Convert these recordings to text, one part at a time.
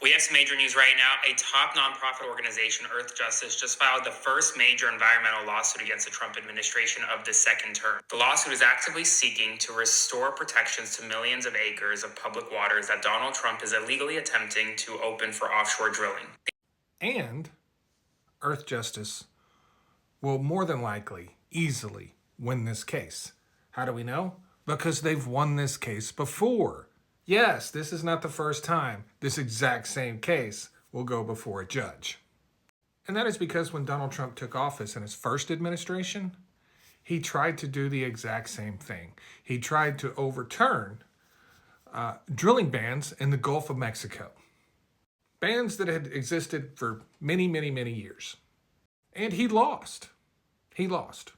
We have some major news right now. A top nonprofit organization, EarthJustice, just filed the first major environmental lawsuit against the Trump administration of the second term. The lawsuit is actively seeking to restore protections to millions of acres of public waters that Donald Trump is illegally attempting to open for offshore drilling. And EarthJustice will more than likely, easily win this case. How do we know? Because they've won this case before. Yes, this is not the first time this exact same case will go before a judge. And that is because when Donald Trump took office in his first administration, he tried to do the exact same thing. He tried to overturn drilling bans in the Gulf of Mexico. Bans that had existed for many, many, many years. And he lost. He lost.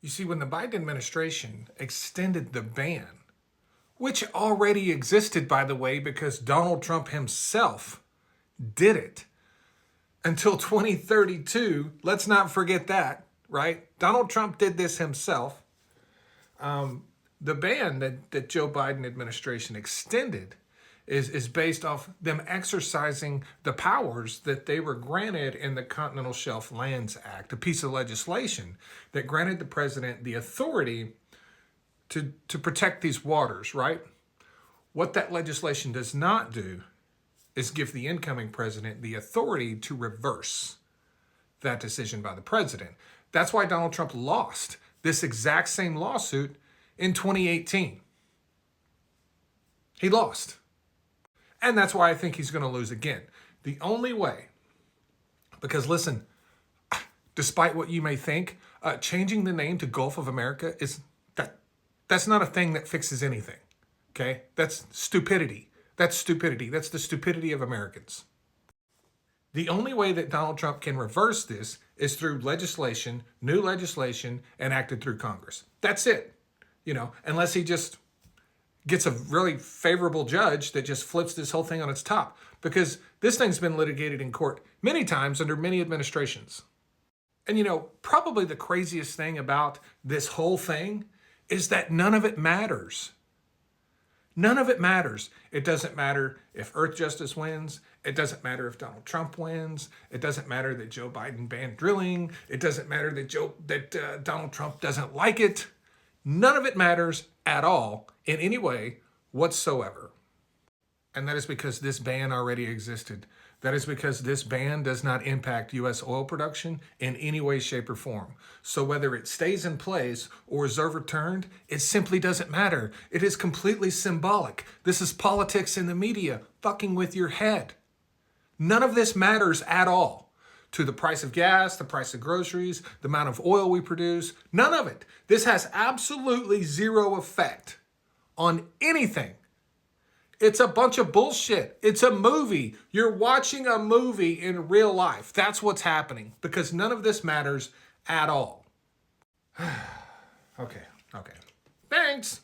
You see, when the Biden administration extended the ban, which already existed, by the way, because Donald Trump himself did it until 2032. Let's not forget that, right? Donald Trump did this himself. The ban that Joe Biden administration extended is based off them exercising the powers that they were granted in the Continental Shelf Lands Act, a piece of legislation that granted the president the authority to protect these waters, right? What that legislation does not do is give the incoming president the authority to reverse that decision by the president. That's why Donald Trump lost this exact same lawsuit in 2018. He lost. And that's why I think he's going to lose again. The only way, because listen, despite what you may think, changing the name to Gulf of America that's not a thing that fixes anything, okay? That's stupidity. That's stupidity. That's the stupidity of Americans. The only way that Donald Trump can reverse this is through legislation, new legislation, enacted through Congress. That's it, unless he just gets a really favorable judge that just flips this whole thing on its top, because this thing's been litigated in court many times under many administrations. And probably the craziest thing about this whole thing is that none of it matters. None of it matters. It doesn't matter if EarthJustice wins. It doesn't matter if Donald Trump wins. It doesn't matter that Joe Biden banned drilling. It doesn't matter that Donald Trump doesn't like it. None of it matters at all in any way whatsoever. And that is because this ban already existed. That is because this ban does not impact U.S. oil production in any way, shape, or form. So whether it stays in place or is overturned, it simply doesn't matter. It is completely symbolic. This is politics in the media fucking with your head. None of this matters at all to the price of gas, the price of groceries, the amount of oil we produce. None of it. This has absolutely zero effect on anything. It's a bunch of bullshit. It's a movie. You're watching a movie in real life. That's what's happening, because none of this matters at all. Okay. Thanks.